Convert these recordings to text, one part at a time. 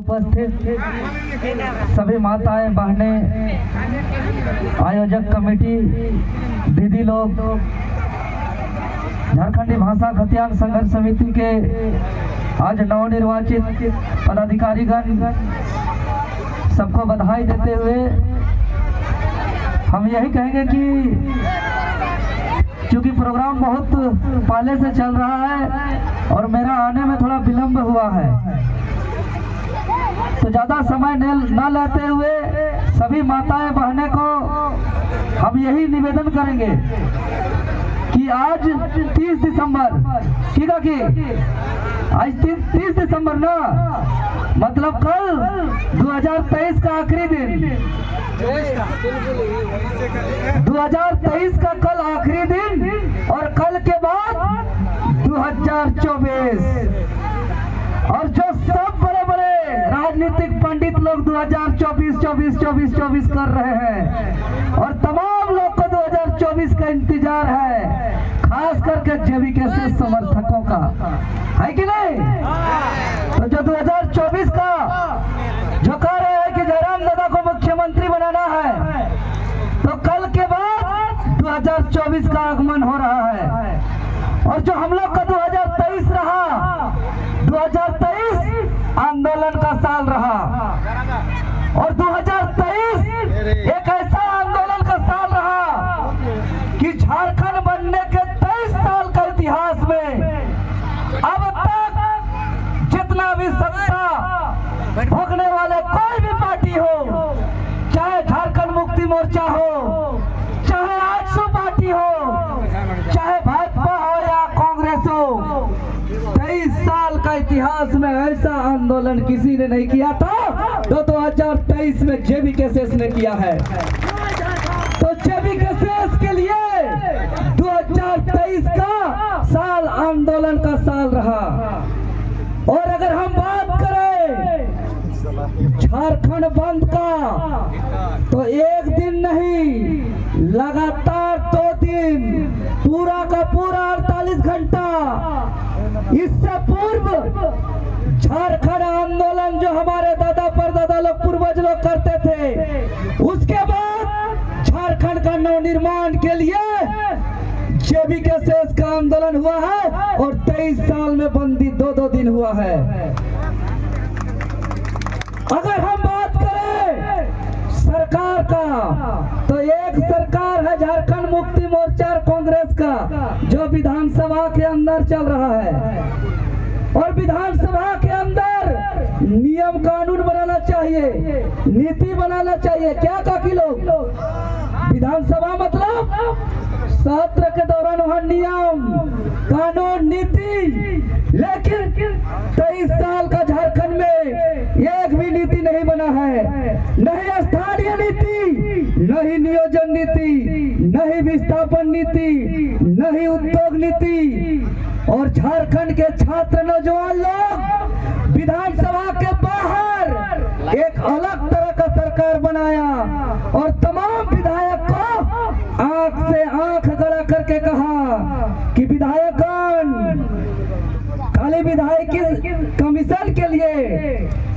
उपस्थित सभी माताएं बहनें, आयोजक कमेटी, दीदी लोग, झारखंडी भाषा खतियान संघर्ष समिति के आज नवनिर्वाचित पदाधिकारीगण, सबको बधाई देते हुए हम यही कहेंगे कि क्योंकि प्रोग्राम बहुत पहले से चल रहा है और मेरा आने में थोड़ा विलंब हुआ है, तो ज़्यादा समय न लेते हुए सभी माताएं बहनें को हम यही निवेदन करेंगे कि आज 30 दिसंबर, ठीक है कि आज 30 दिसंबर ना, मतलब कल 2023 का आखिरी दिन, 2023 का कल आखिरी दिन और कल के बाद 2024। और जो सब बड़े बड़े राजनीतिक पंडित लोग 2024 कर रहे हैं और तमाम लोग को 2024 का इंतजार है, खास करके जेबीके से समर्थकों का, है कि नहीं? तो जो 2024 का जो कह रहे हैं कि जयराम दादा को मुख्यमंत्री बनाना है, तो कल के बाद 2024 का आगमन हो रहा है। और जो हम लोग का 2023 रहा, 2023 आंदोलन का साल रहा और 2023 एक ऐसा आंदोलन का साल रहा कि झारखंड बनने के 23 साल का इतिहास में अब तक जितना भी सत्ता भोगने वाले कोई भी पार्टी हो, चाहे झारखंड मुक्ति मोर्चा हो, चाहे आजसू पार्टी हो, चाहे भाजपा हो या कांग्रेस हो, 23 साल का इतिहास में ऐसा आंदोलन किसी ने नहीं किया था तो 2023 में जेबीके ने किया है। तो जेबीके के लिए 2023 का साल आंदोलन का साल रहा। और अगर हम बात करें झारखंड बंद का, तो एक दिन नहीं, लगातार 2 दिन, पूरा का पूरा 48 घंटा। इससे पूर्व झारखंड आंदोलन जो हमारे दादा परदादा लोग, पूर्वज लोग करते थे, उसके बाद झारखंड का नवनिर्माण के लिए जेबीके का आंदोलन हुआ है और 23 साल में बंदी 2-2 दिन हुआ है। अगर हम बात करें सरकार का, तो एक सरकार है झारखंड मुक्ति मोर्चा और कांग्रेस का, जो विधानसभा के अंदर चल रहा है। और विधानसभा के अंदर नियम कानून बनाना चाहिए, नीति बनाना चाहिए। क्या काकी लोग, विधानसभा मतलब सत्र के दौरान वहाँ नियम कानून नीति, लेकिन 23 साल का झारखंड में एक भी नीति नहीं बना है, नहीं स्थानीय नीति, नहीं नियोजन नीति, नहीं विस्थापन नीति, नहीं उद्योग नीति। और झारखंड के छात्र नौजवान लोग विधानसभा के बाहर एक अलग तरह का सरकार बनाया और तमाम विधायक को आंख से आंख गड़ा करके कहा कि विधायकगण खाली विधायकी कमीशन के लिए,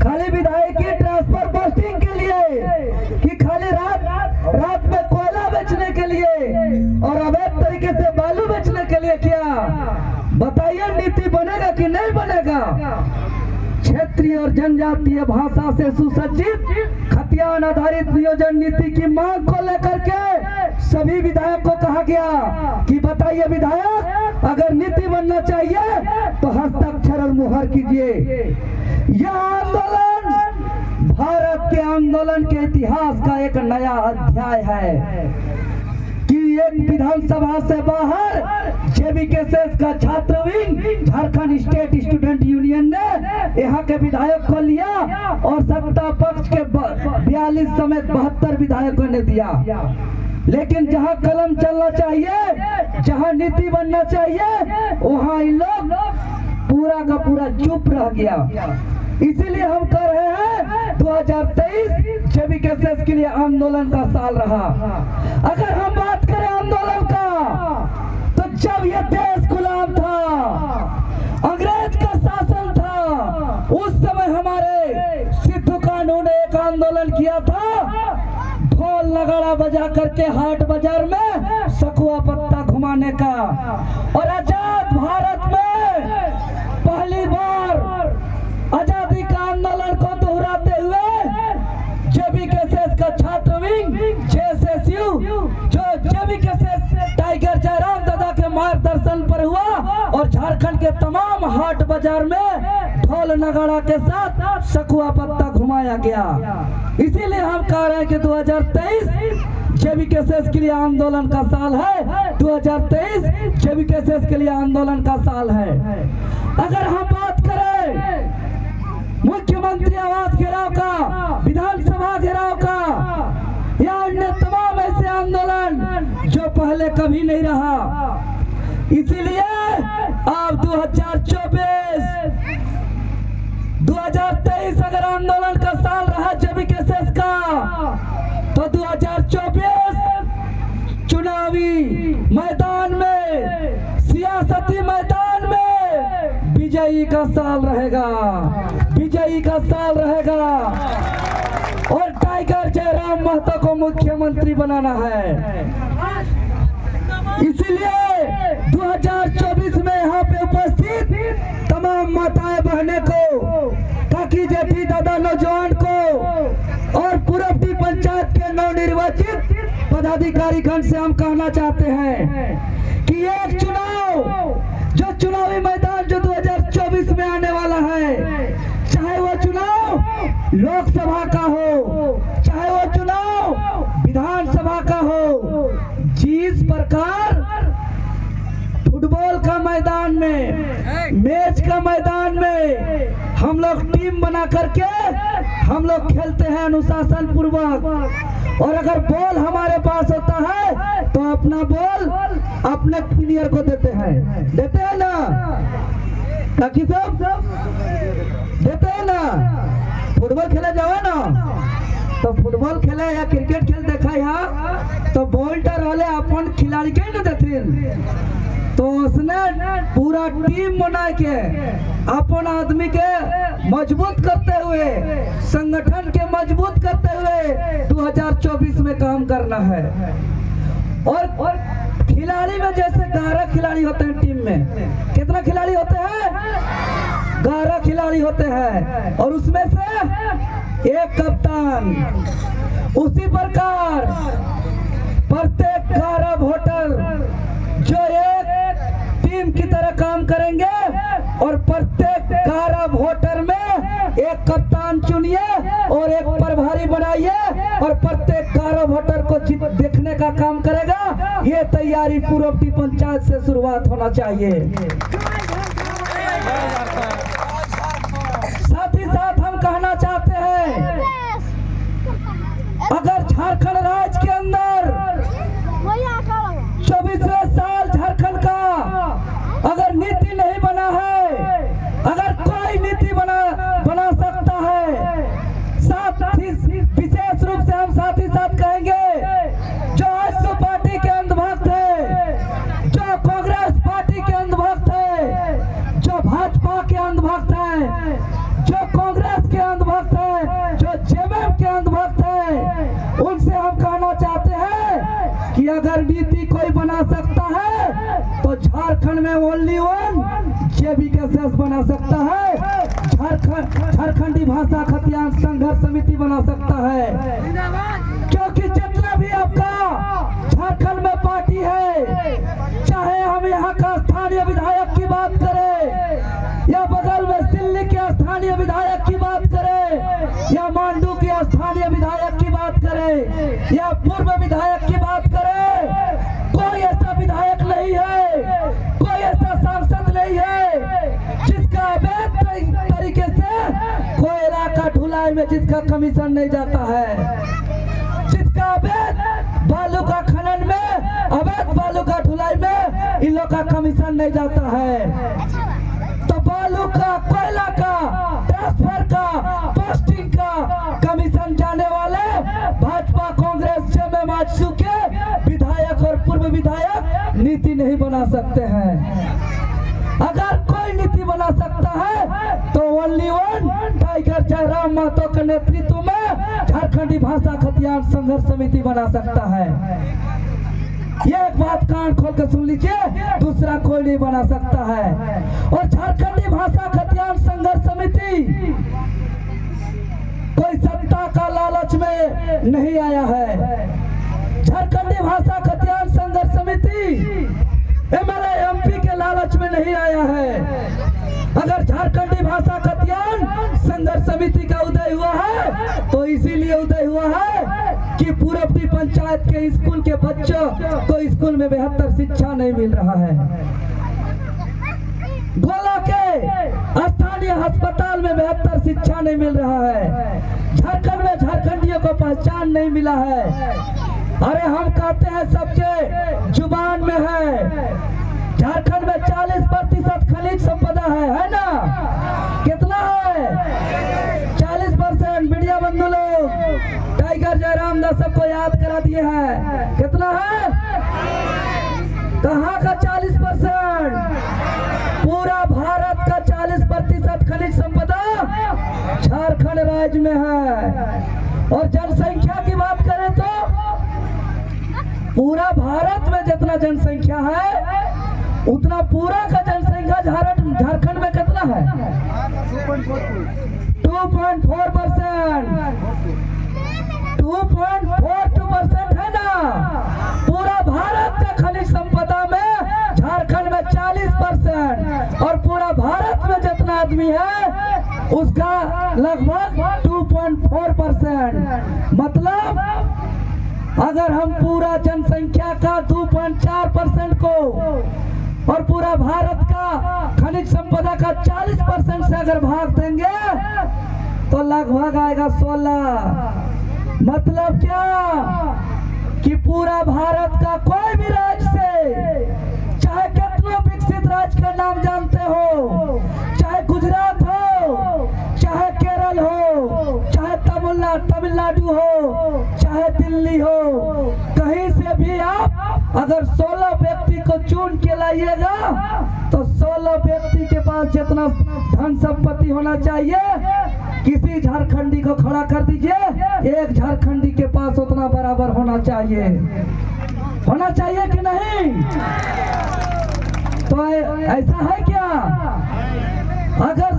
खाली विधायकी ट्रांसफर पोस्टिंग के लिए, कि खाली रात में कोयला बेचने के लिए और अवैध तरीके से बालू बेचने के लिए, क्या बताइए नीति बनेगा कि नहीं बनेगा? क्षेत्रीय और जनजातीय भाषा से सुसज्जित खतियान आधारित नियोजन नीति की मांग को लेकर के सभी विधायक को कहा गया कि बताइए विधायक, अगर नीति बनना चाहिए तो हस्ताक्षर और मुहर कीजिए। यह आंदोलन भारत के आंदोलन के इतिहास का एक नया अध्याय है कि एक विधानसभा से बाहर जेबीके का छात्र wing Jharkhand state student union ने यहाँ के विधायक को लिया और सत्ता पक्ष के 42 समेत 72 विधायकों ने दिया। लेकिन जहाँ कलम चलना चाहिए, जहाँ नीति बनना चाहिए, वहाँ इन लोग पूरा का पूरा चुप रह गया। इसीलिए हम कर रहे हैं 2023 जेबीके के लिए आंदोलन का साल रहा। अगर हम बात करें आंदोलन का, तो जब यह देश गुलाम था, अंग्रेज का शासन था, उस समय हमारे उन्होंने एक आंदोलन किया था ढोल नगाड़ा बजा करके हाट बाजार में सखुआ पत्ता घुमाने का। और आजाद भारत में पहली बार आजादी का आंदोलन को दोहराते हुए जेबीकेएसएस का छात्र विंग जेएसएसयू जो जेबीकेएसएस टाइगर जयराम दादा के मार्गदर्शन पर हुआ और झारखंड के तमाम हाट बाजार में ढोल नगाड़ा के साथ सखुआ पत्ता घुमाया गया। इसीलिए हम कह रहे हैं कि 2023 जेबीकेएसएस के लिए आंदोलन का साल है। 2023 जेबीकेएसएस के लिए आंदोलन का साल है। अगर हम बात करें मुख्यमंत्री आवास घेराव का, विधानसभा घेराव का या अन्य तमाम ऐसे आंदोलन जो पहले कभी नहीं रहा, इसीलिए अब 2023 अगर आंदोलन का साल रहा जेबीकेएसएस का, तो 2024 चुनावी मैदान में, सियासती मैदान में विजयी का साल रहेगा, विजयी का साल रहेगा। और टाइगर जयराम महतो को मुख्यमंत्री बनाना है। इसीलिए 2024 में यहाँ पे उपस्थित तमाम माताएं बहने को, काकी जेठी दादा नौजवान को और पूर्वी पंचायत के नवनिर्वाचित पदाधिकारी गण से हम कहना चाहते हैं कि एक चुनाव, जो चुनावी मैदान जो 2024 में आने वाला है, चाहे वो चुनाव लोकसभा का हो, चाहे वो चुनाव विधानसभा का हो, जिस प्रकार फुटबॉल का मैदान में, मैच का मैदान में हम लोग टीम बना करके हम लोग खेलते हैं अनुशासन पूर्वक। और अगर बॉल हमारे पास होता है तो अपना बॉल अपने प्लेयर को देते हैं ना, ताकि सब देते हैं ना। फुटबॉल खेले जाओ ना, तो फुटबॉल खेले या क्रिकेट खेल देखा यहाँ, तो बॉलर वाले अपन खिलाड़ी के न देते, तो उसने पूरा टीम बना के अपन आदमी के मजबूत करते हुए, संगठन के मजबूत करते हुए 2024 में काम करना है। और खिलाड़ी में जैसे 11 खिलाड़ी होते हैं टीम में, कितना खिलाड़ी होते हैं? 11 खिलाड़ी होते हैं और उसमें से एक कप्तान। उसी प्रकार प्रत्येक 11 वोटर जो एक टीम की तरह काम करेंगे और प्रत्येक 11 वोटर में एक कप्तान चुनिए और एक प्रभारी बनाइए और प्रत्येक 11 वोटर को देखने का काम करेगा। ये तैयारी पूर्वी पंचायत से शुरुआत होना चाहिए। साथ ही साथ हम कहना चाहते हैं, अगर झारखंड राज्य के अंदर 24वें साल झारखंड का अगर नीति नहीं बना है, अगर कोई नीति बना सकता है, साथ ही विशेष रूप से हम साथ ही साथ कहेंगे जो आजसू पार्टी के अंधभक्त है, जो कांग्रेस पार्टी के अंधभक्त है, जो भाजपा के अंधभक्त है, जो कांग्रेस के अंधभक्त है, जो जेएमएम के अंधभक्त है, उनसे हम कहना चाहते हैं कि अगर नीति कोई बना सकता है तो झारखंड में ओनली वन जेबीकेएसएस बना सकता है, झारखंडी भाषा खतियान संघर्ष समिति बना सकता है। क्योंकि जितना भी आपका झारखंड में पार्टी है, चाहे हम यहाँ का स्थानीय विधायक की बात करें या बगल में दिल्ली के स्थानीय विधायक की बात करें या मांडू के स्थानीय विधायक की बात करें या पूर्व विधायक की बात करें, कोई ऐसा विधायक नहीं है, कोई ऐसा सांसद नहीं है जिसका अवैध तरीके से कोयला का ढुलाई में जिसका कमीशन नहीं जाता है, जिसका अवैध बालू का खनन में, अवैध बालू का ढुलाई में इन लोग का कमीशन नहीं जाता है। तो बालू का, कोयला का, ट्रांसफर का, पोस्टिंग का कमीशन जाने वाले भाजपा कांग्रेस जेएमएम आजसू के विधायक और पूर्व विधायक नीति नहीं बना सकते हैं। अगर कोई नीति बना सकता है तो only one tiger Jairam Mahato के नेतृत्व में झारखंडी भाषा खतियान संघर्ष समिति बना सकता है। ये एक बात कान खोल के सुन लीजिए, दूसरा कोई नहीं बना सकता है। और झारखंडी भाषा खतियान संघर्ष समिति कोई सत्ता का लालच में नहीं आया है। झारखंडी भाषा खतियान संघर्ष समिति एमएलए एमपी के लालच में नहीं आया है। अगर झारखंडी भाषा खतियान संघर्ष समिति का उदय हुआ है तो इसीलिए उदय हुआ है कि पूरबटी पंचायत के स्कूल के बच्चों को स्कूल में बेहतर शिक्षा नहीं मिल रहा है। गोला के स्थानीय अस्पताल में बेहतर शिक्षा नहीं मिल रहा है। झारखंड में झारखंडियों को पहचान नहीं मिला है। अरे हम कहते हैं सबके जुबान में है, झारखंड में 40% खनिज संपदा है ना? कितना है? 40%। मीडिया बंधु लोग टाइगर जयराम दास सबको याद करा दिए हैं। कितना है? कहाँ का 40%? पूरा भारत का 40% खनिज संपदा झारखंड राज्य में है। और जनसंख्या की बात करें तो पूरा भारत में जितना जनसंख्या है उतना पूरा का जनसंख्या झारखंड में कितना है? 2.4%। 2.42% है ना? पूरा भारत का खनिज संपदा में झारखंड में 40% और पूरा भारत में जितना आदमी है उसका लगभग 2.4%। मतलब अगर हम पूरा जनसंख्या का 2.4% को और पूरा भारत का खनिज संपदा का 40% से अगर भाग देंगे तो लगभग आएगा 16। मतलब क्या कि पूरा भारत का कोई भी राज्य से, चाहे कितना विकसित राज्य का नाम जानते हो, चाहे गुजरात हो, चाहे केरल हो, चाहे तमिलनाडु हो, चाहे दिल्ली हो, कहीं से भी आप अगर 16 व्यक्ति को चुन के लाइएगा तो 16 व्यक्ति के पास जितना धन संपत्ति होना चाहिए किसी झारखंडी को खड़ा कर दीजिए, एक झारखंडी के पास उतना बराबर होना चाहिए। होना चाहिए कि नहीं? तो ऐसा है क्या? अगर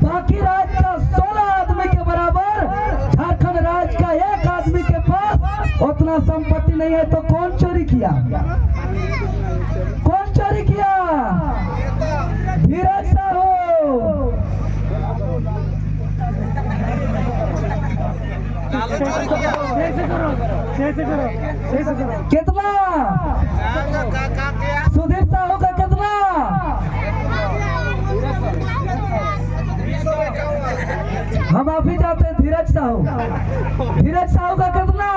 बाकी राज्य का 16 आदमी के बराबर झारखंड राज्य का एक आदमी के पास उतना संपत्ति नहीं है तो कौन चोरी किया? कौन चोरी किया? धीरज साहू। कितना? सुधीर साहू का कितना? हम आप ही जाते हैं। धीरज साहू का कितना?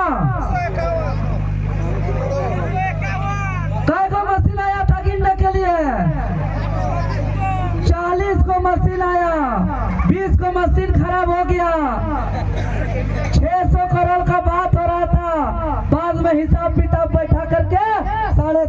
काय को मशीन आया था गिनने के लिए? 40 को मशीन आया, 20 को मशीन खराब हो गया। 600 करोड़ का बात हो रहा था, बाद में हिसाब किताब बैठा करके